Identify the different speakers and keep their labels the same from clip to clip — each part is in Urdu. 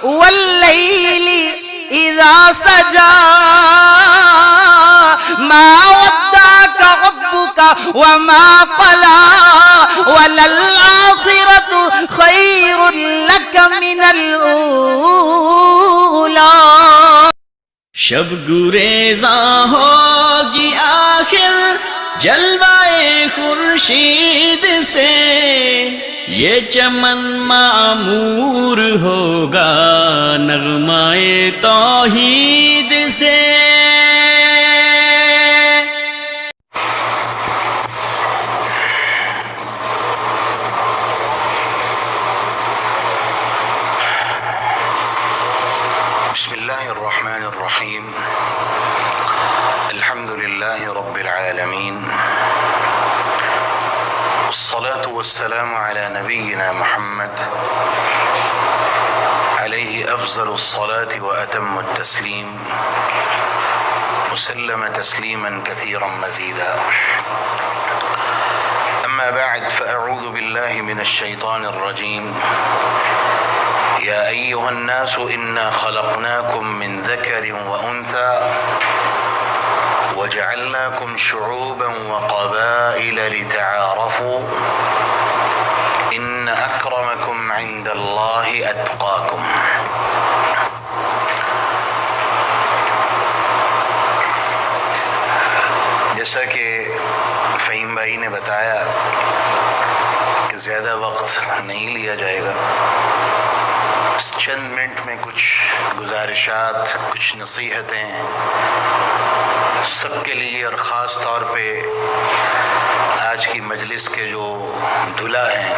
Speaker 1: واللیل اذا سجا ما ودعك ربك وما قلى وللآخرة خير لك من الأولى.
Speaker 2: شب گریزاں ہوگی آخر جلوائے خورشید سے، یہ چمن معمور ہوگا نغمائے توحید سے.
Speaker 3: بسم اللہ الرحمن الرحیم. الحمد للہ رب العالمین، والصلاة والسلام على نبينا محمد عليه أفضل الصلاة وأتم التسليم، وسلم تسليما كثيرا مزيدا. أما بعد، فأعوذ بالله من الشيطان الرجيم. يا أيها الناس إنا خلقناكم من ذكر وأنثى وجعلناكم شعوبا وقبائل لتعارفوا إن أكرمكم عند الله أتقاكم. جیسا کہ فہیم بھائی نے بتایا کہ زیادہ وقت نہیں لیا جائے گا، چند منٹ میں کچھ گزارشات، کچھ نصیحتیں سب کے لیے، اور خاص طور پہ آج کی مجلس کے جو دلہا ہیں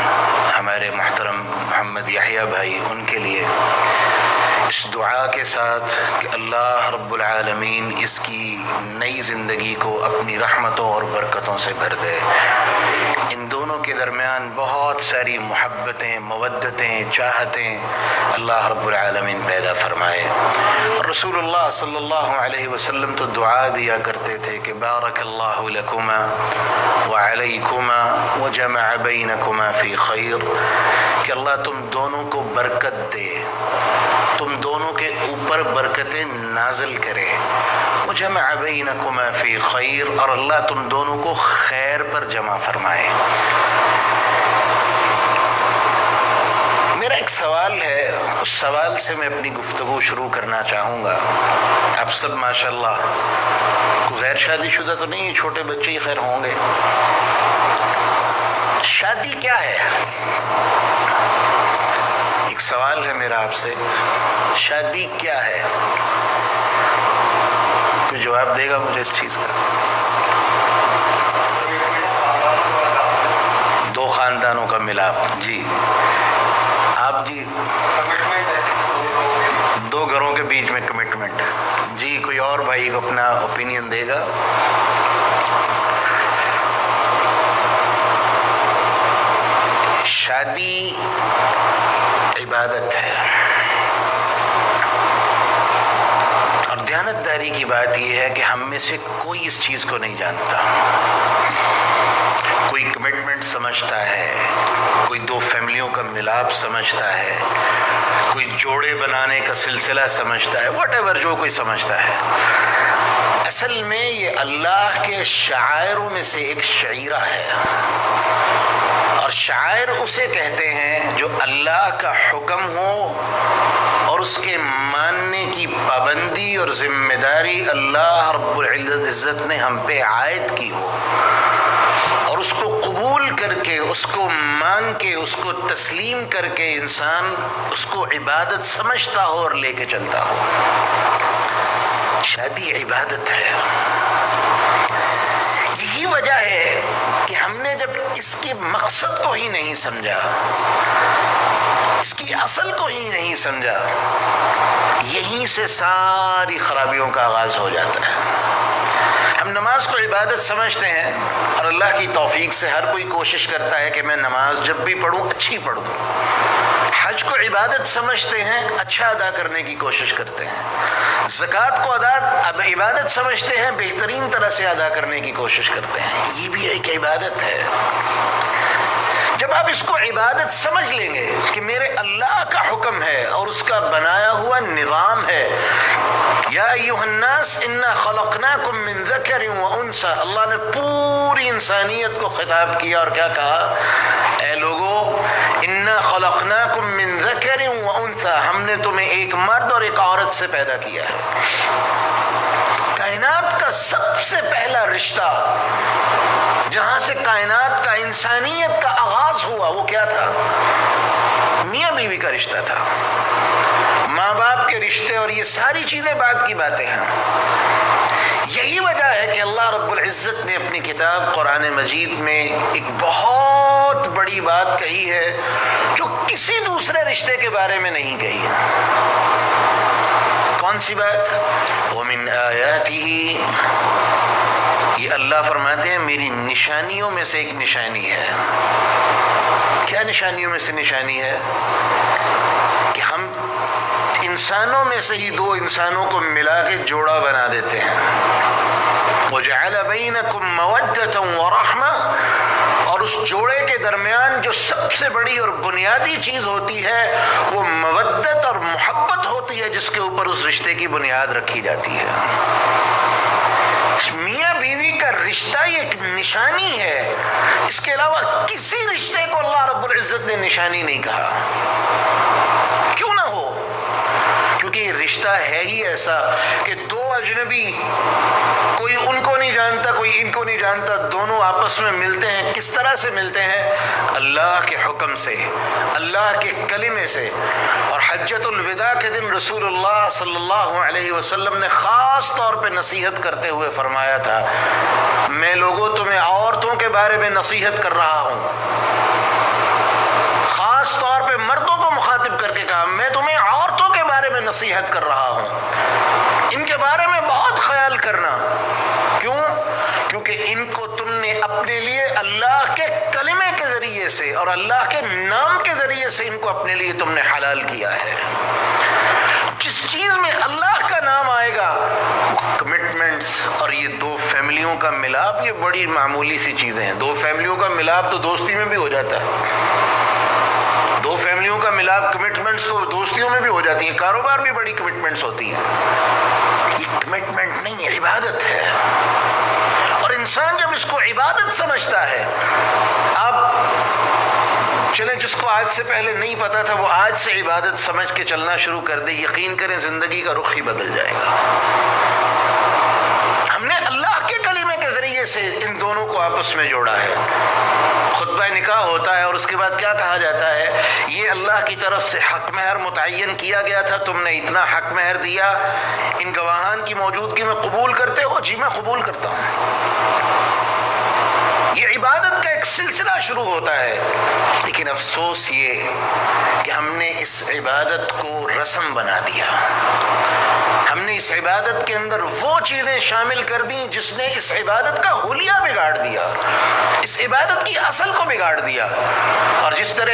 Speaker 3: ہمارے محترم محمد یحییٰ بھائی، ان کے لیے اس دعا کے ساتھ کہ اللہ رب العالمین اس کی نئی زندگی کو اپنی رحمتوں اور برکتوں سے بھر دے. ان دونوں کے درمیان بہت ساری محبتیں، مودتیں، چاہتیں اللہ رب العالمین پیدا فرمائے. رسول اللہ صلی اللہ علیہ وسلم تو دعا دیا کرتے تھے کہ بارک اللہ لکما وعلیکما وجمع بینکما فی خیر، کہ اللہ تم دونوں کو برکت دے، تم دونوں کے اوپر برکتیں نازل کرے، وجمع بینکما فی خیر، اور اللہ تم دونوں کو خیر پر جمع فرمائے. میرا ایک سوال ہے، اس سوال سے میں اپنی گفتگو شروع کرنا چاہوں گا. آپ سب ماشاءاللہ غیر شادی شدہ تو نہیں، چھوٹے بچے ہی خیر ہوں گے. شادی کیا ہے؟ ایک سوال ہے میرا آپ سے، شادی کیا ہے؟ کوئی جواب دے گا مجھے اس چیز کا؟ دو خاندانوں کا ملاپ. جی آپ جی؟ دو گھروں کے بیچ میں کمٹمنٹ. جی کوئی اور بھائی کو اپنا اوپینین دے گا؟ شادی عبادت ہے، اور دیانتداری کی بات یہ ہے کہ ہم میں سے کوئی اس چیز کو نہیں جانتا. کوئی کمٹمنٹ سمجھتا ہے، کوئی دو فیملیوں کا ملاپ سمجھتا ہے، کوئی جوڑے بنانے کا سلسلہ سمجھتا ہے، واٹ ایور جو کوئی سمجھتا ہے. اصل میں یہ اللہ کے شعائروں میں سے ایک شعیرہ ہے، اور شاعر اسے کہتے ہیں جو اللہ کا حکم ہو اور اس کے ماننے کی پابندی اور ذمہ داری اللہ رب العزت نے ہم پہ عائد کی ہو، اور اس کو قبول کر کے، اس کو مان کے، اس کو تسلیم کر کے انسان اس کو عبادت سمجھتا ہو اور لے کے چلتا ہو. شادی عبادت ہے. یہی وجہ ہے کہ ہم نے جب اس کے مقصد کو ہی نہیں سمجھا، اس کی اصل کو ہی نہیں سمجھا، یہیں سے ساری خرابیوں کا آغاز ہو جاتا ہے. ہم نماز کو عبادت سمجھتے ہیں، اور اللہ کی توفیق سے ہر کوئی کوشش کرتا ہے کہ میں نماز جب بھی پڑھوں اچھی پڑھوں. حج کو عبادت سمجھتے ہیں، اچھا ادا کرنے کی کوشش کرتے ہیں. زکوٰۃ کو اب عبادت سمجھتے ہیں، بہترین طرح سے ادا کرنے کی کوشش کرتے ہیں. یہ بھی ایک عبادت ہے. جب آپ اس کو عبادت سمجھ لیں گے کہ میرے اللہ کا حکم ہے اور اس کا بنایا ہوا نظام ہے، یا ایھا الناس انا خلقناکم من ذکر و انثی، اللہ نے پوری انسانیت کو خطاب کیا اور کیا کہا؟ اے لوگو، انا خلقناکم من ذکر و انثی، ہم نے تمہیں ایک مرد اور ایک عورت سے پیدا کیا ہے۔ کائنات کا سب سے پہلا رشتہ جہاں سے کائنات کا، انسانیت کا آغاز ہوا، وہ کیا تھا؟ میاں بیوی کا رشتہ تھا، ماں باپ کے رشتے، اور یہ ساری چیزیں بعد کی باتیں ہیں۔ یہی وجہ ہے کہ اللہ رب العزت نے اپنی کتاب قرآن مجید میں ایک بہت بڑی بات کہی ہے جو کسی دوسرے رشتے کے بارے میں نہیں کہی ہے۔ کون سی بات؟ وَمِنْ آیَاتِهِ، یہ اللہ فرماتے ہیں میری نشانیوں میں سے ایک نشانی ہے۔ کیا نشانیوں میں سے نشانی ہے؟ کہ ہم انسانوں میں سے ہی دو انسانوں کو ملا کے جوڑا بنا دیتے ہیں۔ وَجَعَلَ بَيْنَكُمْ مَوَدَّةً وَرَحْمَةً، اور اس جوڑے کے درمیان جو سب سے بڑی اور بنیادی چیز ہوتی ہے وہ مودت اور محبت ہوتی ہے، جس کے اوپر اس رشتے کی بنیاد رکھی جاتی ہے۔ میاں بیوی کا رشتہ یہ ایک نشانی ہے، اس کے علاوہ کسی رشتے کو اللہ رب العزت نے نشانی نہیں کہا۔ کیوں نہ ہو؟ کیونکہ یہ رشتہ ہے ہی ایسا کہ دو اجنبی، کوئی ان کو نہیں جانتا کوئی ان کو نہیں جانتا، دونوں آپس میں ملتے ہیں۔ کس طرح سے ملتے ہیں؟ اللہ کے حکم سے، اللہ کے کلمے سے۔ اور حجۃ الوداع کے دن رسول اللہ صلی اللہ علیہ وسلم نے خاص طور پہ نصیحت کرتے ہوئے فرمایا تھا، میں لوگوں تمہیں عورتوں کے بارے میں نصیحت کر رہا ہوں۔ خاص طور پہ مردوں کو مخاطب کر کے کہا، میں تمہیں عورتوں کے بارے میں نصیحت کر رہا ہوں، ان کے بارے میں بہت خیال کرنا۔ کیوں؟ کیونکہ ان کو تم نے اپنے لیے اللہ کے کلمے کے ذریعے سے اور اللہ کے نام کے ذریعے سے ان کو اپنے لیے تم نے حلال کیا ہے۔ جس چیز میں اللہ کا نام آئے گا، کمٹمنٹس اور یہ دو فیملیوں کا ملاپ، یہ بڑی معمولی سی چیزیں ہیں۔ دو فیملیوں کا ملاپ تو دوستی میں بھی ہو جاتا ہے، دو فیملیوں کا ملاپ، کمٹمنٹس تو دوستیوں میں بھی ہو جاتی ہیں، کاروبار بھی بڑی کمٹمنٹس ہوتی ہیں۔ یہ کمٹمنٹ نہیں ہے، عبادت ہے۔ اور انسان جب اس کو عبادت سمجھتا ہے، اب چلیں جس کو آج سے پہلے نہیں پتا تھا وہ آج سے عبادت سمجھ کے چلنا شروع کر دے، یقین کریں زندگی کا رخ ہی بدل جائے گا۔ ہم نے اللہ کے کلمے کے ذریعے سے ان دونوں کو آپس میں جوڑا ہے۔ خطبہ نکاح ہوتا ہے اور اس کے بعد کیا کہا جاتا ہے؟ یہ اللہ کی طرف سے حق مہر متعین کیا گیا تھا، تم نے اتنا حق مہر دیا، ان گواہان کی موجودگی میں قبول کرتے ہو؟ جی میں قبول کرتا ہوں۔ یہ عبادت کا ایک سلسلہ شروع ہوتا ہے، لیکن افسوس یہ کہ ہم نے اس عبادت کو رسم بنا دیا۔ ہم نے اس عبادت کے اندر وہ چیزیں شامل کر دیں جس نے اس عبادت کا حلیہ بگاڑ دیا، اس عبادت کی اصل کو بگاڑ دیا۔ اور جس طرح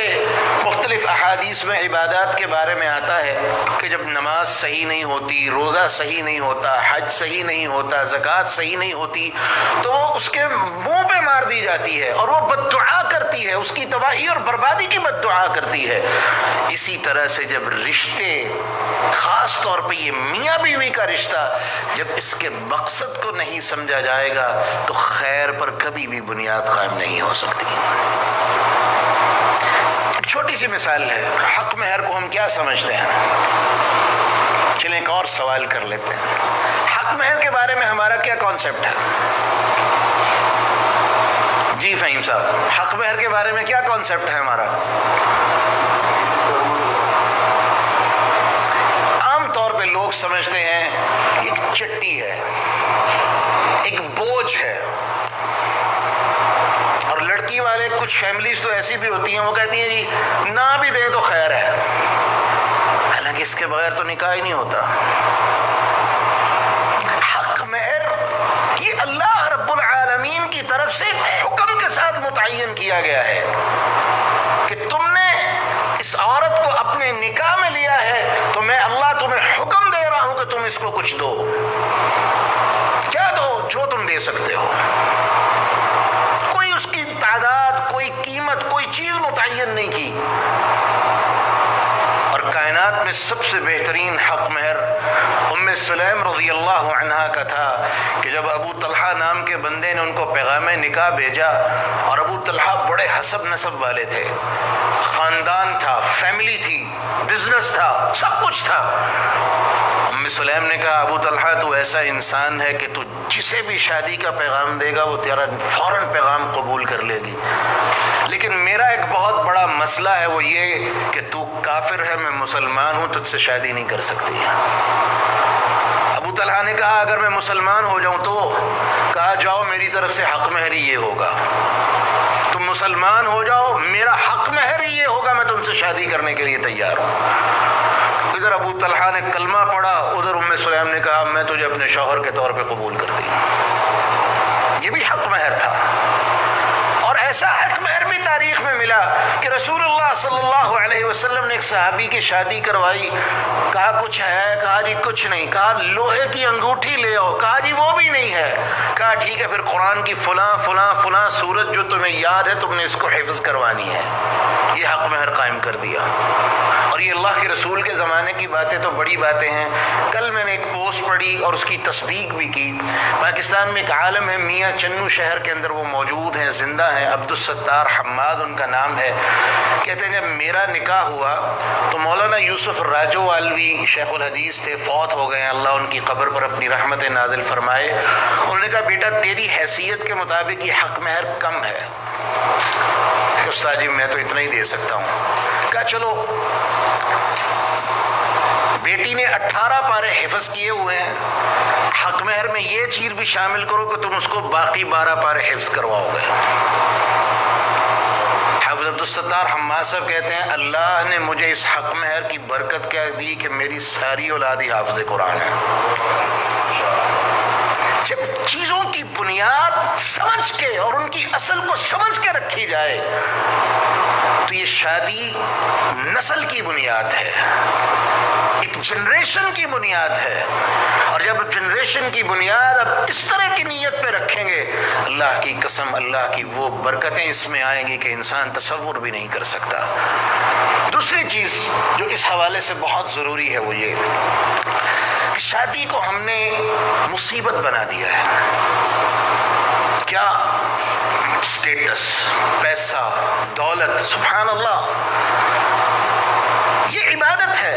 Speaker 3: مختلف احادیث میں عبادات کے بارے میں آتا ہے کہ جب نماز صحیح نہیں ہوتی، روزہ صحیح نہیں ہوتا، حج صحیح نہیں ہوتا، زکوٰۃ صحیح نہیں ہوتی، تو اس کے منہ پہ مار دی جاتی ہے اور وہ بد دعا کرتی ہے، اس کی تباہی اور بربادی کی بد دعا کرتی ہے۔ اسی طرح سے جب رشتے، خاص طور پہ یہ میاں بیوی کا رشتہ، جب اس کے مقصد کو نہیں سمجھا جائے گا تو خیر پر کبھی بھی بنیاد قائم نہیں ہو سکتی۔ ایک چھوٹی سی مثال ہے، حق مہر کو ہم کیا سمجھتے ہیں؟ چلیں ایک اور سوال کر لیتے ہیں، حق مہر کے بارے میں ہمارا کیا کانسیپٹ ہے؟ جی فہیم صاحب، حق مہر کے بارے میں کیا کانسیپٹ ہے ہمارا؟ عام طور پہ لوگ سمجھتے ہیں ایک چٹی ہے، ایک بوجھ ہے، اور لڑکی والے کچھ فیملیز تو ایسی بھی ہوتی ہیں وہ کہتی ہیں جی نہ بھی دے تو خیر ہے، حالانکہ اس کے بغیر تو نکاح ہی نہیں ہوتا۔ حق مہر یہ اللہ رب العالمین کی طرف سے حکم کے ساتھ متعین کیا گیا ہے کہ تم نے اس عورت کو اپنے نکاح میں لیا ہے تو میں اللہ تمہیں حکم دے رہا ہوں کہ تم اس کو کچھ دو۔ کیا دو؟ جو تم دے سکتے ہو۔ کوئی اس کی تعداد، کوئی قیمت، کوئی چیز متعین نہیں کی. اور کائنات میں سب سے بہترین حق مہر سلیم رضی اللہ عنہا کا تھا کہ جب ابو طلحہ نام کے بندے نے ان کو پیغام نکاح بھیجا، اور ابو طلحہ بڑے حسب نسب والے تھے، خاندان تھا، فیملی تھی، بزنس تھا، سب کچھ تھا. سلیم نے کہا ابو طلحہ تو ایسا انسان ہے کہ تو جسے بھی شادی کا پیغام دے گا وہ تیرا فوراً پیغام قبول کر لے گی، لیکن میرا ایک بہت بڑا مسئلہ ہے، وہ یہ کہ تو کافر ہے، میں مسلمان ہوں، تجھ سے شادی نہیں کر سکتی. ابو طلحہ نے کہا اگر میں مسلمان ہو جاؤں تو؟ کہا جاؤ میری طرف سے حق مہر یہ ہوگا، تم مسلمان ہو جاؤ، میرا حق مہر یہ ہوگا، میں تم سے شادی کرنے کے لیے تیار ہوں. ادھر ابو طلحہ نے کلمہ پڑھا، ادھر سلیم نے کہا میں تجھے اپنے شوہر کے طور پہ قبول کرتی ہوں. یہ بھی حق مہر تھا. اور ایسا حق مہر بھی تاریخ میں ملا کہ رسول اللہ صلی اللہ علیہ وسلم نے ایک صحابی کی شادی کروائی. کہا کچھ ہے؟ کہا جی کچھ نہیں. کہا لوہے کی انگوٹھی لے آؤ. کہا جی وہ بھی نہیں ہے. کہا ٹھیک ہے پھر قرآن کی فلاں فلاں فلاں سورت جو تمہیں یاد ہے تم نے اس کو حفظ کروانی ہے. یہ حق مہر قائم کر دیا. اور یہ اللہ کے رسول کے زمانے کی باتیں تو بڑی باتیں ہیں. کل میں نے ایک پوسٹ پڑھی اور اس کی تصدیق بھی کی. پاکستان میں ایک عالم ہے میاں چنو شہر کے اندر، وہ موجود ہیں، زندہ ہیں، عبدالستار حماد ان کا نام ہے. کہتے ہیں جب میرا نکاح ہوا تو مولانا یوسف راجو والوی شیخ الحدیث تھے، فوت ہو گئے ہیں، اللہ ان کی قبر پر اپنی رحمت نازل فرمائے. انہوں نے کہا بیٹا تیری حیثیت کے مطابق یہ حق مہر کم ہے. استاد جی میں تو اتنا ہی دے سکتا ہوں. کہا چلو بیٹی نے 18 پارے حفظ کیے ہوئے ہیں، حق مہر میں یہ چیز بھی شامل کرو کہ تم اس کو باقی 12 پارے حفظ کرواؤ گے. حافظ عبدالستار حماد صاحب کہتے ہیں اللہ نے مجھے اس حق مہر کی برکت کیا دی کہ میری ساری اولاد ہی حافظ قرآن ہے. جب چیزوں کی بنیاد سمجھ کے اور ان کی اصل کو سمجھ کے رکھی جائے تو یہ شادی نسل کی بنیاد ہے، ایک جنریشن کی بنیاد ہے. اور جب جنریشن کی بنیاد اب اس طرح کی نیت پہ رکھیں گے، اللہ کی قسم اللہ کی وہ برکتیں اس میں آئیں گی کہ انسان تصور بھی نہیں کر سکتا. دوسری چیز جو اس حوالے سے بہت ضروری ہے وہ یہ کہ شادی کو ہم نے مصیبت بنا دیا ہے. کیا اسٹیٹس، پیسہ، دولت، سبحان اللہ، یہ عبادت ہے.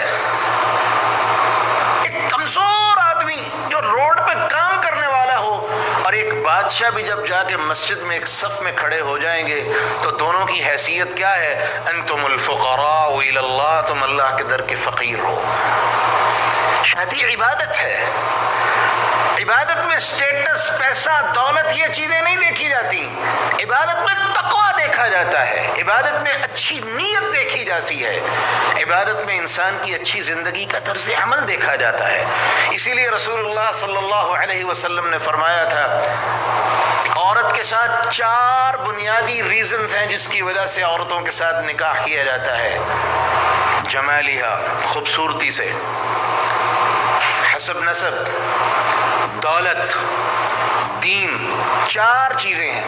Speaker 3: ایک کمزور آدمی جو روڈ پہ کام کرنے والا ہو اور ایک بادشاہ بھی جب جا کے مسجد میں ایک صف میں کھڑے ہو جائیں گے تو دونوں کی حیثیت کیا ہے؟ انتم الفقراء الی اللہ، تم اللہ کے در کے فقیر ہو. شادی عبادت ہے. عبادت میں اسٹیٹس، پیسہ، دولت یہ چیزیں نہیں دیکھی جاتی. عبادت میں تقویٰ دیکھا جاتا ہے، عبادت میں اچھی نیت دیکھی جاتی ہے، عبادت میں انسان کی اچھی زندگی کا طرز عمل دیکھا جاتا ہے. اسی لیے رسول اللہ صلی اللہ علیہ وسلم نے فرمایا تھا عورت کے ساتھ 4 بنیادی ریزنز ہیں جس کی وجہ سے عورتوں کے ساتھ نکاح کیا جاتا ہے. جمالیہ، خوبصورتی سے، حسب نسب، دولت، دین، 4 چیزیں ہیں.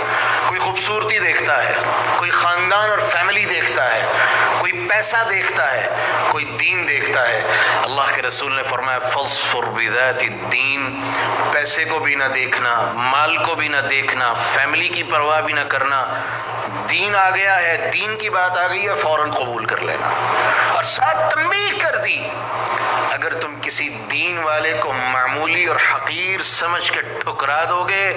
Speaker 3: کوئی خوبصورتی دیکھتا ہے، کوئی خاندان اور فیملی دیکھتا ہے، کوئی پیسہ دیکھتا ہے، کوئی دین دیکھتا ہے. اللہ کے رسول نے فرمایا فَاظْفَرْ بِذَاتِ الدِّينِ، پیسے کو بھی نہ دیکھنا، مال کو بھی نہ دیکھنا، فیملی کی پرواہ بھی نہ کرنا. دین آ گیا ہے، دین کی بات آ گئی ہے، فوراً قبول کر لینا. اور ساتھ تنبیہ کر دی اگر تم کسی دین والے کو معمولی اور حقیر سمجھ کے ٹھکرا دو گے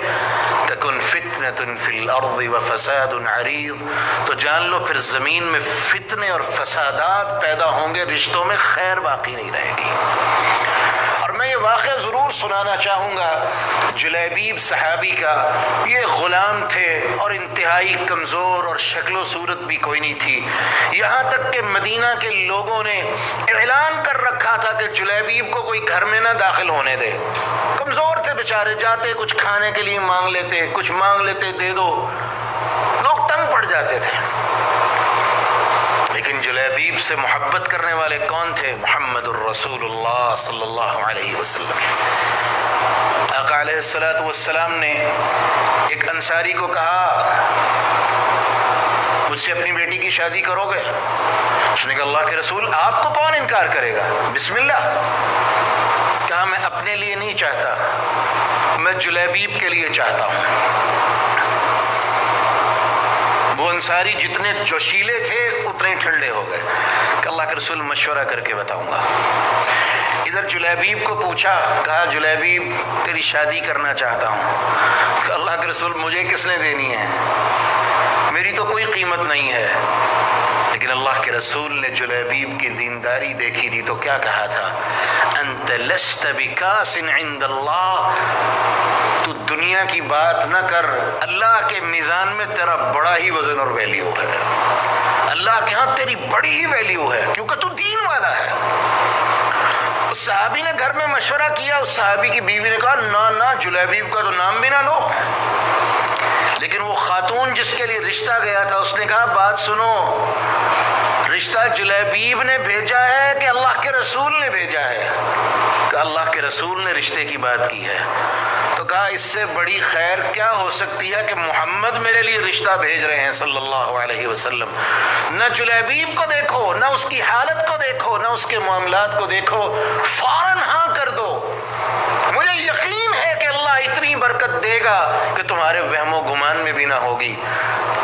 Speaker 3: تکن فتنة فی الارض وفساد عریض، تو جان لو پھر زمین میں فتنے اور فسادات پیدا ہوں گے، رشتوں میں خیر باقی نہیں رہے گی. اور میں یہ واقعہ ضرور سنانا چاہوں گا جلیبیب صحابی کا. یہ غلام تھے اور انتہائی کمزور اور شکل و صورت بھی کوئی نہیں تھی، یہاں تک کہ مدینہ کے لوگوں نے اعلان کر رکھا تھا کہ جلیبیب کو کوئی گھر میں نہ داخل ہونے دے. کمزور تھے بیچارے، جاتے کچھ کھانے کے لیے مانگ لیتے، کچھ مانگ لیتے دے دو، لوگ تنگ پڑ جاتے تھے. لیکن جلیبیب سے محبت کرنے والے کون تھے؟ محمد الرسول اللہ صلی اللہ علیہ وسلم. آقا علیہ الصلوۃ والسلام نے ایک انصاری کو کہا مجھ سے اپنی بیٹی کی شادی کرو گے؟ اس نے کہا اللہ کے رسول آپ کو کون انکار کرے گا؟ بسم اللہ۔ کہا میں اپنے لیے نہیں چاہتا، میں جلیبیب کے لیے چاہتا ہوں۔ وہ انصاری جتنے جوشیلے تھے اتنے ہی ٹھنڈے ہو گئے کہ اللہ کے رسول مشورہ کر کے بتاؤں گا۔ ادھر جلیبیب کو پوچھا، کہا جلیبیب تیری شادی کرنا چاہتا ہوں۔ کہ اللہ کے رسول مجھے کس نے دینی ہے، میری تو کوئی قیمت نہیں ہے۔ لیکن اللہ کے رسول نے جلیبیب کی دینداری دیکھی تھی تو کیا کہا تھا؟ انت لست بکاس عند اللہ، تو دنیا کی بات نہ کر، اللہ کے میزان میں تیرا بڑا ہی وزن اور ویلیو ہے، اللہ کے ہاں تیری بڑی ہی ویلیو ہے، کیونکہ تو دین والا ہے۔ اس صحابی نے گھر میں مشورہ کیا، اس صحابی کی بیوی نے کہا نہ جلیبیب کا تو نام بھی نہ لو۔ لیکن وہ خاتون جس کے لیے رشتہ گیا تھا اس نے کہا بات سنو، رشتہ جلیبیب نے بھیجا ہے کہ اللہ کے رسول نے بھیجا ہے؟ کہ اللہ کے رسول نے رشتے کی بات کی ہے۔ تو کہا اس سے بڑی خیر کیا ہو سکتی ہے کہ محمد میرے لیے رشتہ بھیج رہے ہیں صلی اللہ علیہ وسلم۔ نہ جلیبیب کو دیکھو، نہ اس کی حالت کو دیکھو، نہ اس کے معاملات کو دیکھو، فوراً ہاں کر دو۔ مجھے یقین ہے کہ اللہ اتنی برکت دے گا کہ تمہارے وہم و گمان میں بھی نہ ہوگی۔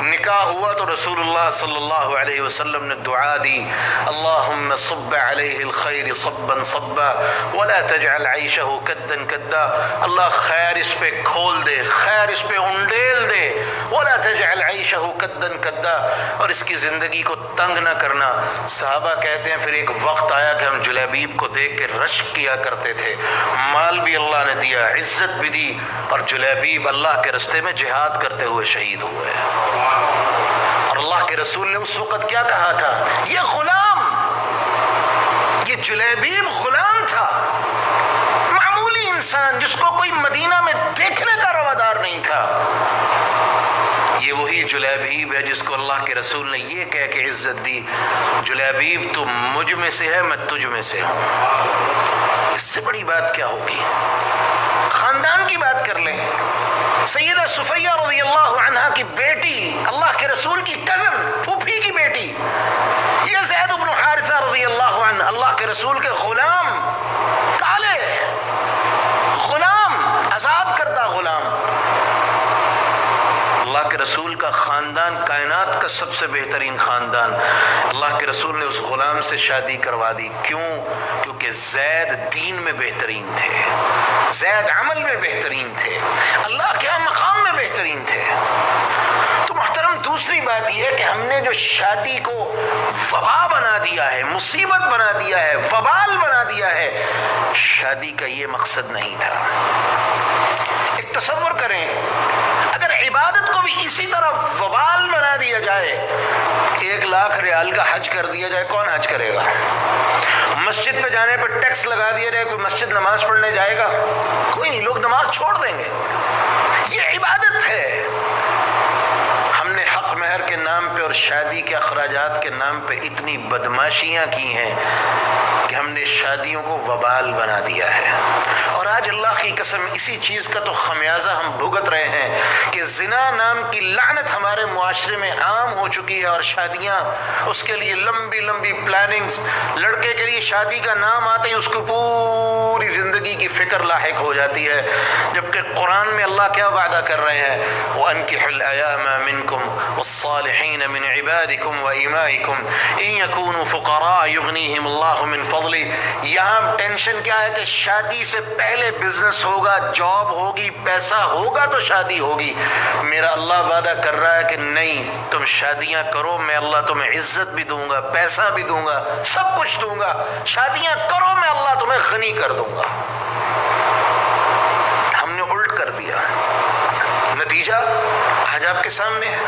Speaker 3: نکاح ہوا تو رسول اللہ صلی اللہ علیہ وسلم نے دعا دی، اللہم صب علیہ الخیر صبا صبا ولا تجعل عیشہ کدا کدا، اللہ خیر اس پہ کھول دے، خیر اس پہ انڈیل دے، ولا تجعل عیشہ کدا کدا، اور اس کی زندگی کو تنگ نہ کرنا۔ صحابہ کہتے ہیں پھر ایک وقت آیا کہ ہم جلیبیب کو دیکھ کے رشک کیا کرتے تھے، مال بھی اللہ نے دیا، عزت بھی دی، اور جلیبیب اللہ کے رستے میں جہاد کرتے ہوئے شہید ہوئے۔ اور اللہ کے رسول نے اس وقت کیا کہا تھا؟ یہ غلام، یہ جلیبیب غلام تھا، معمولی انسان جس کو کوئی مدینہ میں دیکھنے کا روادار نہیں تھا۔ یہ وہی جلیبیب ہے جس کو اللہ کے رسول نے یہ کہہ کے عزت دی، جلیبیب تو مجھ میں سے ہے، میں تجھ میں سے ہوں۔ اس سے بڑی بات کیا ہوگی؟ خاندان کی بات کر لیں، سیدہ صفیہ رضی اللہ عنہ کی بیٹی، اللہ کے رسول کی کزن، پھوپھی کی بیٹی، یہ زید بن حارثہ رضی اللہ عنہ، اللہ کے رسول کے غلام، کالے غلام، آزاد کردہ غلام۔ اللہ کے رسول کا خاندان کائنات کا سب سے بہترین خاندان، اللہ کے رسول نے اس غلام سے شادی کروا دی۔ کیوں؟ کیونکہ زید دین میں بہترین تھے، زید عمل میں بہترین تھے، اللہ کے ہاں مقام میں بہترین تھے۔ تو محترم دوسری بات یہ ہے کہ ہم نے جو شادی کو وبا بنا دیا ہے، مصیبت بنا دیا ہے، وبال بنا دیا ہے، شادی کا یہ مقصد نہیں تھا۔ ایک تصور کریں، اگر عبادت کو بھی اسی طرح وبال بنا دیا جائے، 1,00,000 ریال کا حج کر دیا جائے، کون حج کرے گا؟ مسجد پہ جانے پہ ٹیکس لگا دیا جائے، کوئی مسجد نماز پڑھنے جائے گا؟ کوئی نہیں، لوگ نماز چھوڑ دیں گے۔ یہ عبادت ہے۔ ہم نے حق مہر کے نام پہ اور شادی کے اخراجات کے نام پہ اتنی بدماشیاں کی ہیں کہ ہم نے شادیوں کو وبال بنا دیا ہے۔ اور آج اللہ کی قسم اسی چیز کا تو خمیازہ ہم بھگت رہے ہیں کہ زنا نام کی لعنت ہمارے معاشرے میں عام ہو چکی ہے، اور شادیاں اس کے لیے لمبی لمبی پلاننگز، لڑکے کے لیے شادی کا نام آتے ہی اس کو پوری زندگی کی فکر لاحق ہو جاتی ہے، جبکہ قرآن میں اللہ کیا وعدہ کر رہے ہیں؟ وَأَنكِحُوا الْأَيَامَ مِنكُمْ وَالصَّالِحِينَ مِنْ عِبَادِكُمْ وَإِمَائِكُمْ إِنْ يَكُونُوا فُقَرَاءَ يُغْنِيهِمُ اللَّهُ مِنْ فَضْلِهِ۔ یہاں ٹینشن کیا ہے کہ شادی سے پہلے بزنس ہوگا، جاب ہوگی، پیسہ ہوگا تو شادی ہوگی۔ میرا اللہ وعدہ کر رہا ہے کہ نہیں، تم شادیاں کرو، میں اللہ تمہیں عزت بھی دوں گا، پیسہ بھی دوں گا، سب کچھ دوں گا۔ شادیاں کرو، میں اللہ تمہیں غنی کر دوں گا۔ ہم نے الٹ کر دیا، نتیجہ آج آپ کے سامنے ہے۔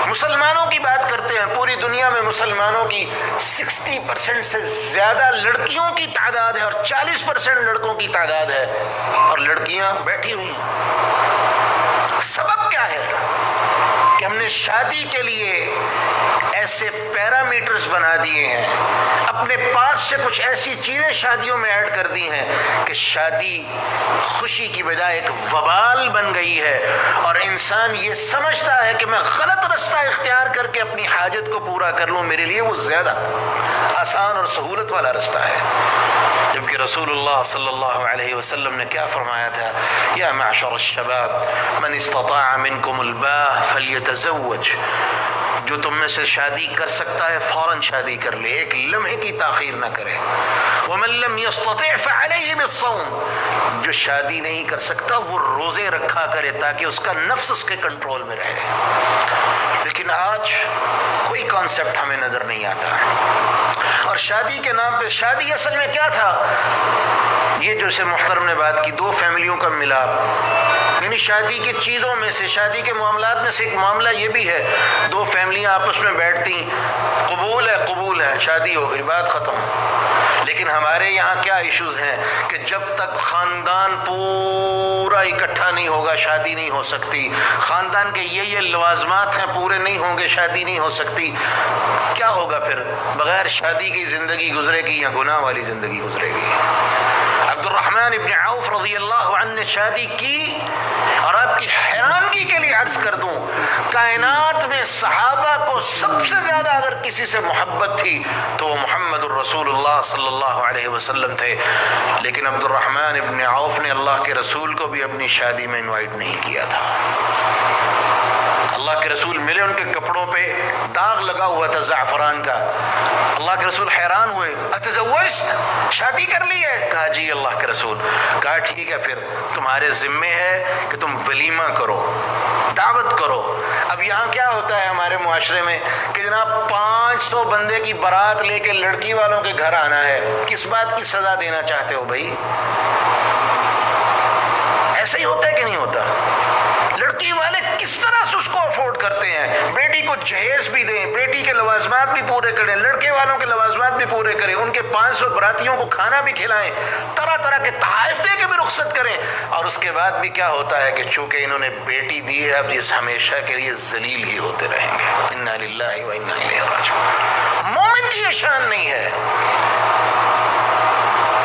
Speaker 3: مسلمانوں کی بات کرتے ہیں، پوری دنیا میں مسلمانوں کی 60% سے زیادہ لڑکیوں کی تعداد ہے اور 40% لڑکوں کی تعداد ہے، اور لڑکیاں بیٹھی ہوئی ہیں۔ سبب کیا ہے؟ کہ ہم نے شادی کے لیے ایسے پیرامیٹرز بنا دیے ہیں، اپنے پاس سے کچھ ایسی چیزیں شادیوں میں ایڈ کر دی ہیں کہ شادی خوشی کی بجائے ایک وبال بن گئی ہے، اور انسان یہ سمجھتا ہے کہ میں غلط رستہ اختیار کر کے اپنی حاجت کو پورا کر لوں، میرے لیے وہ زیادہ آسان اور سہولت والا رستہ ہے۔ جبکہ رسول اللہ صلی اللہ علیہ وسلم نے کیا فرمایا تھا؟ یا معشر الشباب من استطاع منکم الباء فلیتزوج، جو تم میں سے شادی کر سکتا ہے فوراً شادی کر لے، ایک لمحے کی تاخیر نہ کرے۔ ومن لم يستطع فعليه بالصوم، جو شادی نہیں کر سکتا وہ روزے رکھا کرے تاکہ اس کا نفس اس کے کنٹرول میں رہے۔ لیکن آج کوئی کانسیپٹ ہمیں نظر نہیں آتا، اور شادی کے نام پہ شادی اصل میں کیا تھا؟ یہ جو سے محترم نے بات کی، دو فیملیوں کا ملاپ، یعنی شادی کی چیزوں میں سے، شادی کے معاملات میں سے ایک معاملہ یہ بھی ہے، دو فیملیاں آپس میں بیٹھتی، قبول ہے، شادی ہو گئی، بات ختم۔ لیکن ہمارے یہاں کیا ایشوز ہیں کہ جب تک خاندان پورا اکٹھا نہیں ہوگا شادی نہیں ہو سکتی، خاندان کے یہ لوازمات ہیں پورے نہیں ہوں گے شادی نہیں ہو سکتی۔ کیا ہوگا پھر؟ بغیر شادی کی زندگی گزرے گی یا گناہ والی زندگی گزرے گی؟ عبد الرحمن ابن عوف رضی اللہ عنہ نے شادی کی، اور آپ کی حیرانگی کے لیے عرض کر دوں، کائنات میں صحابہ کو سب سے زیادہ اگر کسی سے محبت تھی تو وہ محمد الرسول اللہ صلی اللہ علیہ وسلم تھے، لیکن عبد الرحمن ابن عوف نے اللہ کے رسول کو بھی اپنی شادی میں انوائٹ نہیں کیا تھا۔ اللہ کے رسول ملے، ان کے کپڑوں پہ داغ لگا ہوا تھا زعفران کا۔ اللہ کے رسول حیران ہوئے، اتزوجت، شادی کر لی ہے؟ کہا جی اللہ کے رسول۔ کہا ٹھیک ہے، پھر تمہارے ذمے ہے کہ تم ولیمہ کرو، دعوت کرو۔ اب یہاں کیا ہوتا ہے ہمارے معاشرے میں کہ جناب 500 بندے کی بارات لے کے لڑکی والوں کے گھر آنا ہے، کس بات کی سزا دینا چاہتے ہو بھائی؟ ایسا ہی ہوتا ہے کہ نہیں ہوتا؟ لڑکی والے کس طرح سے اس کو افورڈ کرتے ہیں، بیٹی کو جہیز بھی دیں، بیٹی کے لوازمات بھی پورے کریں، لڑکے والوں کے لوازمات بھی پورے کریں، ان کے 500 براتیوں کو کھانا بھی کھلائیں، طرح طرح کے تحائف دے کے بھی رخصت کریں، اور اس کے بعد بھی کیا ہوتا ہے کہ چونکہ انہوں نے بیٹی دی ہے اب یہ ہمیشہ کے لیے ذلیل ہی ہوتے رہیں گے۔ انا للہ و انا الیہ راجعون۔ مومن کی یہ شان نہیں ہے۔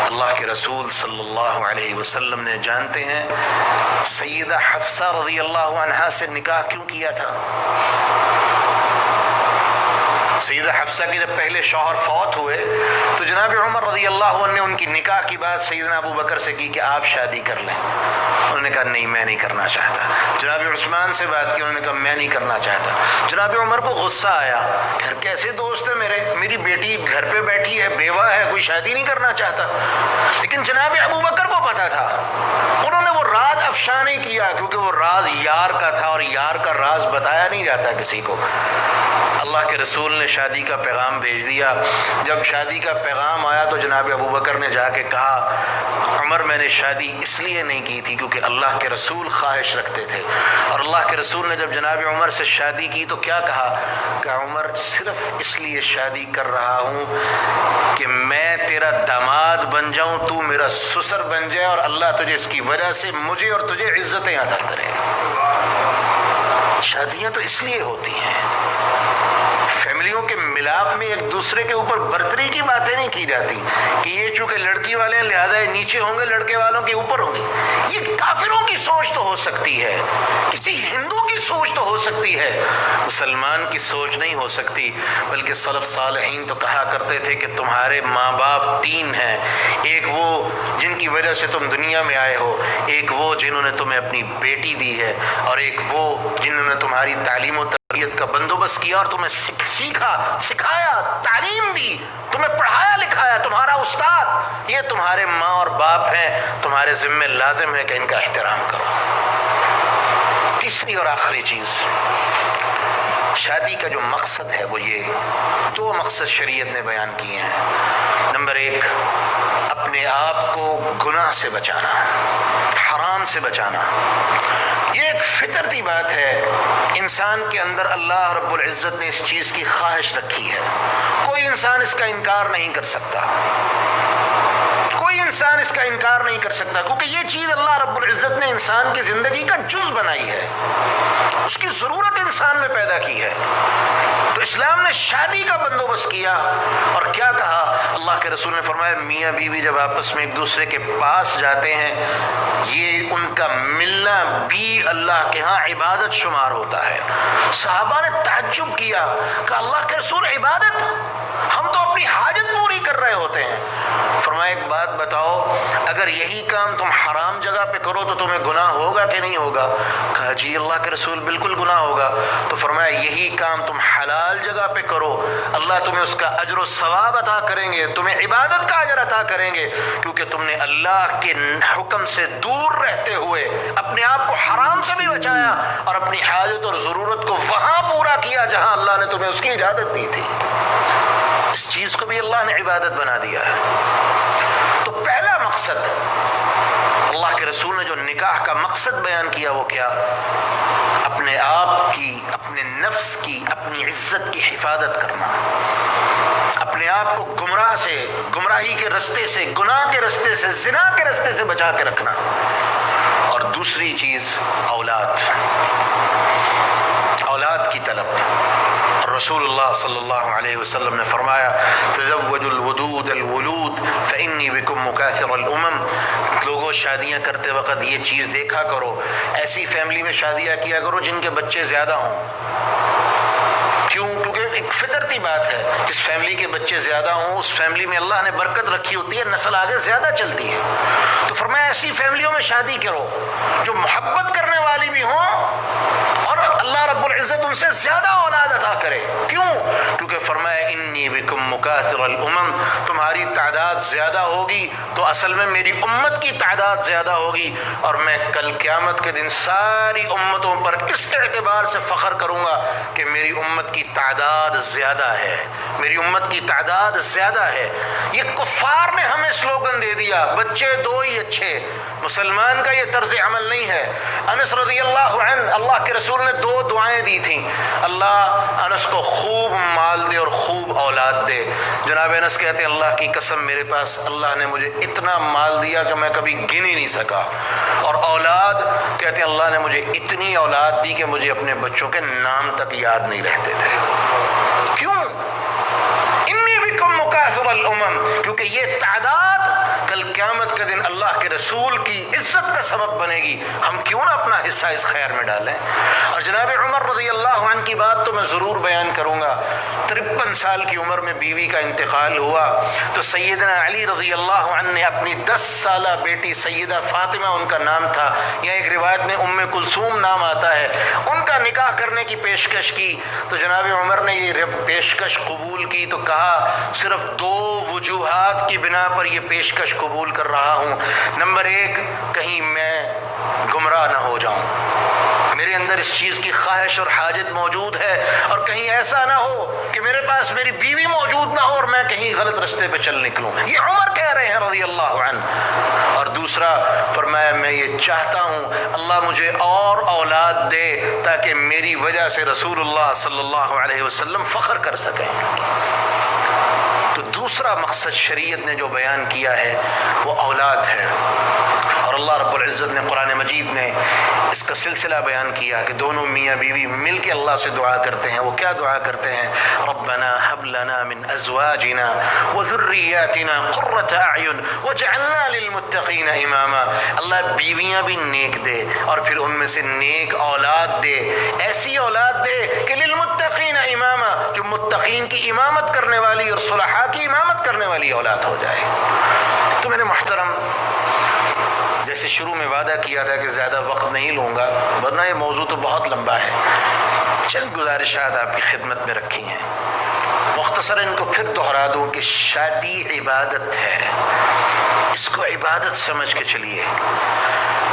Speaker 3: اللہ کے رسول صلی اللہ علیہ وسلم نے جانتے ہیں سیدہ حفصہ رضی اللہ عنہا سے نکاح کیوں کیا تھا؟ سیدہ حفصہ کے جب پہلے شوہر فوت ہوئے تو جناب عمر رضی اللہ عنہ نے ان کی نکاح کی بات سیدنا ابو بکر سے کی کہ آپ شادی کر لیں۔ انہوں نے کہا نہیں میں نہیں کرنا چاہتا۔ جناب عثمان سے بات کی، انہوں نے کہا میں نہیں کرنا چاہتا۔ جناب عمر کو غصہ آیا، گھر کیسے دوست ہے میری بیٹی گھر پہ بیٹھی ہے، بیوہ ہے، کوئی شادی نہیں کرنا چاہتا۔ لیکن جناب ابو بکر کو پتا تھا، انہوں نے وہ راز افشا نہیں کیا کیونکہ وہ راز یار کا تھا، اور یار کا راز بتایا نہیں جاتا کسی کو۔ اللہ کے رسول نے شادی کا پیغام بھیج دیا۔ جب شادی کا پیغام آیا تو جناب ابو بکر نے جا کے کہا عمر میں نے شادی اس لیے نہیں کی تھی کیونکہ اللہ کے رسول خواہش رکھتے تھے، اور اللہ کے رسول نے جب جناب عمر سے شادی کی تو کیا کہا کہ عمر صرف اس لیے شادی کر رہا ہوں کہ میں تیرا داماد بن جاؤں، تو میرا سسر بن جائے، اور اللہ تجھے اس کی وجہ سے مجھے اور تجھے عزتیں عطا کرے۔ شادیاں تو اس لیے ہوتی ہیں، فیملیوں کے ملاپ میں ایک دوسرے کے اوپر برتری کی باتیں نہیں کی جاتی کہ یہ چونکہ لڑکی والے ہیں لہذا یہ نیچے ہوں گے، لڑکے والوں کے اوپر ہوں گے۔ یہ کافروں کی سوچ تو ہو سکتی ہے، کسی ہندو کی سوچ تو ہو سکتی ہے، مسلمان کی سوچ نہیں ہو سکتی۔ بلکہ سلف صالحین تو کہا کرتے تھے کہ تمہارے ماں باپ 3 ہیں، ایک وہ جن کی وجہ سے تم دنیا میں آئے ہو، ایک وہ جنہوں نے تمہیں اپنی بیٹی دی ہے، اور ایک وہ جنہوں نے تمہاری تعلیم و تربیت کا بندوبست کیا اور تمہیں سیکھا، سکھایا، تعلیم دی، تمہیں پڑھایا لکھایا، تمہارا استاد۔ یہ تمہارے ماں اور باپ ہیں، تمہارے ذمہ لازم ہے کہ ان کا احترام کرو۔ تیسری اور آخری چیز، شادی کا جو مقصد ہے وہ یہ 2 مقصد شریعت نے بیان کیے ہیں۔ نمبر 1، اپنے آپ کو گناہ سے بچانا، حرام سے بچانا۔ یہ ایک فطرتی بات ہے، انسان کے اندر اللہ رب العزت نے اس چیز کی خواہش رکھی ہے، کوئی انسان اس کا انکار نہیں کر سکتا، کوئی انسان اس کا انکار نہیں کر سکتا، کیونکہ یہ چیز اللہ رب العزت نے انسان کی زندگی کا جز بنائی ہے، اس کی ضرورت انسان میں پیدا کی ہے۔ تو اسلام نے شادی کا بندوبست کیا، اور کیا کہا اللہ کے رسول نے فرمایا میاں بیوی جب آپس میں ایک دوسرے کے پاس جاتے ہیں، یہ ان کا ملنا بھی اللہ کے ہاں عبادت شمار ہوتا ہے۔ صحابہ نے تعجب کیا کہ اللہ کے رسول عبادت، ہم تو اپنی حاجت پوری کر رہے ہوتے ہیں۔ فرمایا ایک بات بتاؤ، اگر یہی کام تم حرام جگہ پہ کرو تو تمہیں گناہ ہوگا کہ نہیں ہوگا؟ کہا جی اللہ کے رسول بالکل گناہ ہوگا۔ تو فرمایا یہی کام تم حلال جگہ پہ کرو، اللہ تمہیں اس کا اجر و ثواب عطا کریں گے، تمہیں عبادت کا اجر عطا کریں گے، کیونکہ تم نے اللہ کے حکم سے دور رہتے ہوئے اپنے آپ کو حرام سے بھی بچایا اور اپنی حاجت اور ضرورت کو وہاں پورا کیا جہاں اللہ نے تمہیں اس کی اجازت دی تھی۔ اس چیز کو بھی اللہ نے عبادت بنا دیا ہے۔ تو پہلا مقصد اللہ کے رسول نے جو نکاح کا مقصد بیان کیا وہ کیا؟ اپنے آپ کی، اپنے نفس کی، اپنی عزت کی حفاظت کرنا، اپنے آپ کو گمراہ سے، گمراہی کے رستے سے، گناہ کے رستے سے، زنا کے رستے سے بچا کے رکھنا۔ اور دوسری چیز اولاد کی طلب۔ رسول اللہ صلی اللہ علیہ وسلم نے فرمایا تزوجوا الودود الولود فإنی بکم مکاثر الامم۔ لوگوں شادیاں کرتے وقت یہ چیز دیکھا کرو، ایسی فیملی میں شادیاں کیا کرو جن کے بچے زیادہ ہوں۔ کیوں؟ کیونکہ ایک فطرتی بات ہے، جس فیملی کے بچے زیادہ ہوں اس فیملی میں اللہ نے برکت رکھی ہوتی ہے، نسل آگے زیادہ چلتی ہے۔ تو فرمایا ایسی فیملیوں میں شادی کرو جو محبت کرنے والی بھی ہوں اور اللہ رب العزت ان سے زیادہ اولاد عطا کرے۔ کیوں؟ کیونکہ فرمایا انی بکم مکاثر الامم، تمہاری تعداد زیادہ ہوگی تو اصل میں میری امت کی تعداد زیادہ ہوگی، اور میں کل قیامت کے دن ساری امتوں پر اس اعتبار سے فخر کروں گا کہ میری امت کی تعداد زیادہ ہے، میری امت کی تعداد زیادہ ہے۔ یہ کفار نے ہمیں سلوگن دے دیا بچے دو ہی اچھے، مسلمان کا یہ طرز عمل نہیں ہے۔ انس رضی اللہ عنہ، اللہ کے رسول نے 2 دعائیں دی تھیں، اللہ انس کو خوب مال دے اور خوب اولاد دے۔ جناب انس کہتے ہیں اللہ کی قسم میرے پاس اللہ نے مجھے اتنا مال دیا کہ میں کبھی گن ہی نہیں سکا، اور اولاد کہتے ہیں اللہ نے مجھے اتنی اولاد دی کہ مجھے اپنے بچوں کے نام تک یاد نہیں رہتے تھے۔ کیوں؟ انی بکم مکاثر الامم، کیونکہ یہ تعداد کل قیامت کے دن اللہ کے رسول کی عزت کا سبب بنے گی۔ ہم کیوں نہ اپنا حصہ اس خیر میں ڈالیں؟ اور جناب عمر رضی اللہ عنہ کی بات تو میں ضرور بیان کروں گا۔ 53 سال کی عمر میں بیوی کا انتقال ہوا تو سیدنا علی رضی اللہ عنہ نے اپنی 10 سالہ بیٹی سیدہ فاطمہ ان کا نام تھا، یا ایک روایت میں ام کلثوم نام آتا ہے، ان کا نکاح کرنے کی پیشکش کی۔ تو جناب عمر نے یہ پیشکش قبول کی تو کہا صرف 2 وجوہات کی بنا پر یہ پیشکش قبول کر رہا ہوں۔ نمبر 1، کہیں میں گمراہ نہ ہو جاؤں، میرے اندر اس چیز کی خواہش اور حاجت موجود ہے، اور کہیں ایسا نہ ہو کہ میرے پاس میری بیوی موجود نہ ہو اور میں کہیں غلط رستے پہ چل نکلوں۔ یہ عمر کہہ رہے ہیں رضی اللہ عنہ۔ اور دوسرا فرمایا میں یہ چاہتا ہوں اللہ مجھے اور اولاد دے تاکہ میری وجہ سے رسول اللہ صلی اللہ علیہ وسلم فخر کر سکیں۔ تو دوسرا مقصد شریعت نے جو بیان کیا ہے وہ اولاد ہے، اور اللہ رب العزت نے قرآن مجید میں اس کا سلسلہ بیان کیا کہ دونوں میاں بیوی مل کے اللہ سے دعا کرتے ہیں۔ وہ کیا دعا کرتے ہیں؟ ربنا هب لنا من ازواجنا وذرياتنا قرة اعین واجعلنا للمتقین اماما۔ اللہ بیویاں بھی نیک دے اور پھر ان میں سے نیک اولاد دے، ایسی اولاد دے کہ للمتقین اماما، جو متقین کی امامت کرنے والی اور صلحاء کی امامت کرنے والی اولاد ہو جائے۔ تو میرے محترم، جیسے شروع میں وعدہ کیا تھا کہ زیادہ وقت نہیں لوں گا ورنہ یہ موضوع تو بہت لمبا ہے، چند گزارشات آپ کی خدمت میں رکھی ہیں، مختصر ان کو پھر دہرا دوں کہ شادی عبادت ہے، اس کو عبادت سمجھ کے چلیے۔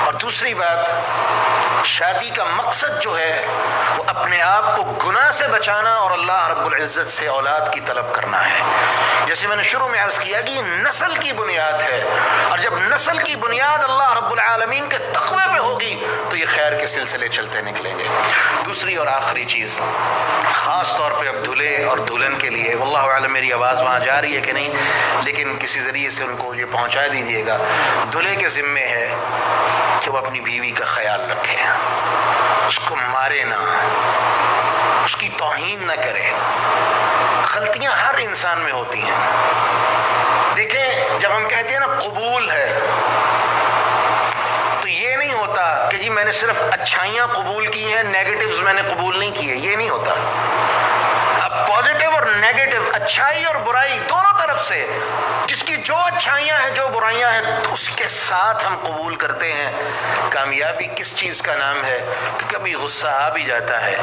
Speaker 3: اور دوسری بات، شادی کا مقصد جو ہے وہ اپنے آپ کو گناہ سے بچانا اور اللہ رب العزت سے اولاد کی طلب کرنا ہے۔ جیسے میں نے شروع میں عرض کیا کہ یہ نسل کی بنیاد ہے، اور جب نسل کی بنیاد اللہ رب العالمین کے تقوی پہ ہوگی تو یہ خیر کے سلسلے چلتے نکلیں گے۔ دوسری اور آخری چیز، خاص طور پہ اب دولہے اور دلہن کے لیے، واللہ اعلم میری آواز وہاں جا رہی ہے کہ نہیں، لیکن کسی ذریعے سے ان کو یہ پہنچا دیجیے لیجئے گا، دلہے کے ذمے ہے کہ وہ اپنی بیوی کا خیال رکھے، اس کو مارے نہ، اس کی توہین نہ کرے۔ غلطیاں ہر انسان میں ہوتی ہیں۔ دیکھیں جب ہم کہتے ہیں نا قبول ہے، تو یہ نہیں ہوتا کہ جی میں نے صرف اچھائیاں قبول کی ہیں، نیگیٹیوز میں نے قبول نہیں کیے، یہ نہیں ہوتا۔ اب پازیٹیو اور نیگیٹو، اچھائی اور برائی دونوں طرف سے، جس کی جو اچھائیاں ہیں جو برائیاں ہیں اس کے ساتھ ہم قبول کرتے ہیں۔ کامیابی کس چیز کا نام ہے کہ کبھی غصہ آ بھی جاتا ہے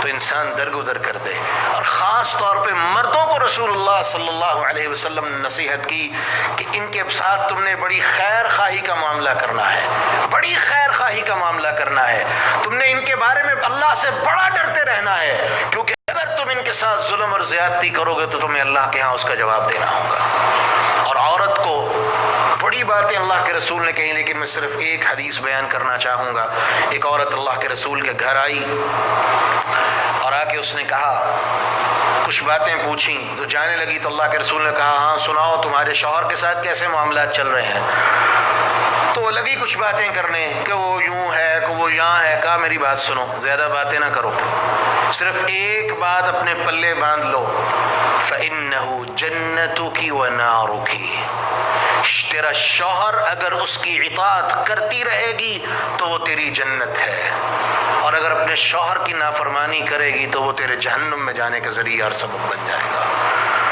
Speaker 3: تو انسان درگزر کر دے، اور خاص طور پہ مردوں کو رسول اللہ صلی اللہ علیہ وسلم نے نصیحت کی کہ ان کے ساتھ تم نے بڑی خیر خواہی کا معاملہ کرنا ہے، بڑی خیر خواہی کا معاملہ کرنا ہے، تم نے ان کے بارے میں اللہ سے بڑا ڈرتے رہنا ہے، کیونکہ اگر تم ان کے ساتھ ظلم اور زیادتی کرو گے تو تمہیں اللہ کے ہاں اس کا جواب دینا ہوگا۔ اور عورت کو بڑی باتیں اللہ کے رسول نے کہی، لیکن میں صرف ایک حدیث بیان کرنا چاہوں گا۔ ایک عورت اللہ کے رسول کے گھر آئی اور آ کے اس نے کہا، کچھ باتیں پوچھیں تو جانے لگی، تو اللہ کے رسول نے کہا ہاں سناؤ تمہارے شوہر کے ساتھ کیسے معاملات چل رہے ہیں؟ تو وہ لگی کچھ باتیں کرنے کہ وہ یوں ہے کہ وہ یہاں ہے۔ کہا میری بات سنو، زیادہ باتیں نہ کرو، صرف ایک بات اپنے پلے باندھ لو، فَإِنَّهُ جَنَّتُكِ وَنَارُكِ، تیرا شوہر اگر اس کی اطاعت کرتی رہے گی تو وہ تیری جنت ہے، اور اگر اپنے شوہر کی نافرمانی کرے گی تو وہ تیرے جہنم میں جانے کا ذریعہ اور سبب بن جائے گا۔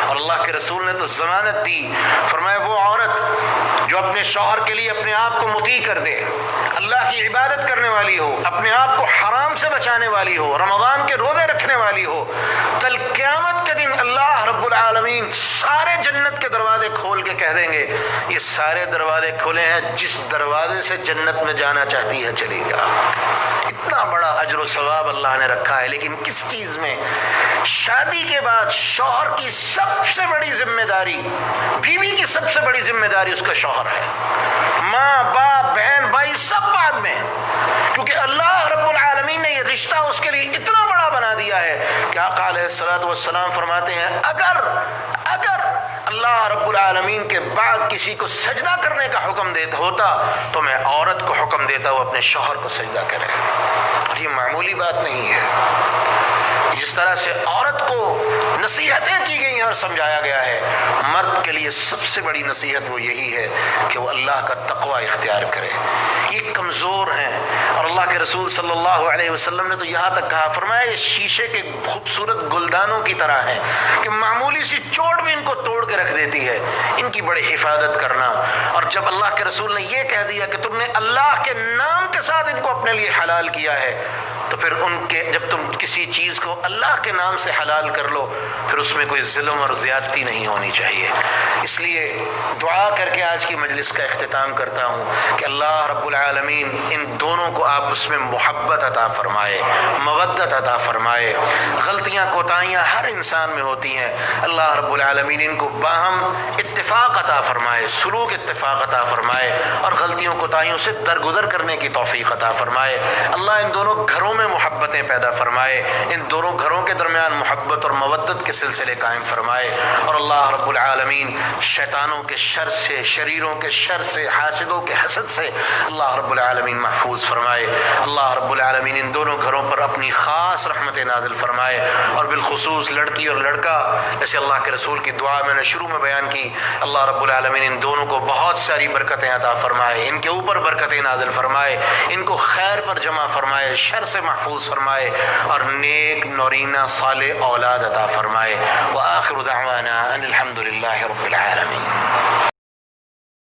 Speaker 3: اور اللہ کے رسول نے تو ضمانت دی، فرمایا وہ عورت جو اپنے شوہر کے لیے اپنے آپ کو مطیع کر دے، اللہ کی عبادت کرنے والی ہو، اپنے آپ کو حرام سے بچانے والی ہو، رمضان کے روزے رکھنے والی ہو، کل قیامت کے دن اللہ رب العالمین سارے جنت کے دروازے کھول کے کہہ دیں گے یہ سارے دروازے کھلے ہیں، جس دروازے سے جنت میں جانا چاہتی ہے چلی جا۔ اتنا بڑا اجر و ثواب اللہ نے رکھا ہے، لیکن کس چیز میں؟ شادی کے بعد شوہر کی سب سے بڑی ذمہ داری، بیوی کی سب سے بڑی ذمہ داری اس کا شوہر ہے، ماں باپ بہن بھائی سب بعد میں، کیونکہ اللہ رب العالمین نے یہ رشتہ اس کے لیے اتنا بڑا بنا دیا ہے کہ آقا علیہ الصلوۃ والسلام فرماتے ہیں اگر اللہ رب العالمین کے بعد کسی کو سجدہ کرنے کا حکم دیتا ہوتا تو میں عورت کو حکم دیتا وہ اپنے شوہر کو سجدہ کرے، اور یہ معمولی بات نہیں ہے۔ جس طرح سے عورت کو نصیحتیں کی گئی ہیں اور سمجھایا گیا ہے، مرد کے لیے سب سے بڑی نصیحت وہ یہی ہے کہ وہ اللہ کا تقوی اختیار کرے۔ یہ کمزور ہیں، اور اللہ کے رسول صلی اللہ علیہ وسلم نے تو یہاں تک کہا، فرمایا یہ شیشے کے خوبصورت گلدانوں کی طرح ہیں کہ معمولی سی چوٹ بھی ان کو توڑ کے رکھ دیتی ہے، ان کی بڑی حفاظت کرنا۔ اور جب اللہ کے رسول نے یہ کہہ دیا کہ تم نے اللہ کے نام کے ساتھ ان کو اپنے لیے حلال کیا ہے، تو پھر ان کے جب تم کسی چیز کو اللہ کے نام سے حلال کر لو پھر اس میں کوئی ظلم اور زیادتی نہیں ہونی چاہیے۔ اس لیے دعا کر کے آج کی مجلس کا اختتام کرتا ہوں کہ اللہ رب العالمین ان دونوں کو آپس میں محبت عطا فرمائے، مودت عطا فرمائے۔ غلطیاں کوتاہیاں ہر انسان میں ہوتی ہیں، اللہ رب العالمین ان کو باہم اتفاق عطا فرمائے، سلوک اتفاق عطا فرمائے، اور غلطیوں کوتاہیوں سے درگزر کرنے کی توفیق عطا فرمائے۔ اللہ ان دونوں گھروں میں محبتیں پیدا فرمائے، ان دونوں گھروں کے درمیان محبت اور مودت کے سلسلے قائم فرمائے، اور اللہ رب العالمین شیطانوں کے شر سے، شریروں کے شر سے، حاسدوں کے حسد سے اللہ رب العالمین محفوظ فرمائے۔ اللہ رب العالمین ان دونوں گھروں پر اپنی خاص رحمت نازل فرمائے، اور بالخصوص لڑکی اور لڑکا، جیسے اللہ کے رسول کی دعا میں نے شروع میں بیان کی، اللہ رب العالمین ان دونوں کو بہت ساری برکتیں عطا فرمائے، ان کے اوپر برکتیں نازل فرمائے، ان کو خیر پر جمع فرمائے، شر سے محفوظ فرمائے، اور نیک نورینہ صالح اولاد عطا فرمائے۔ وآخر دعوانا ان الحمد للہ رب العالمین۔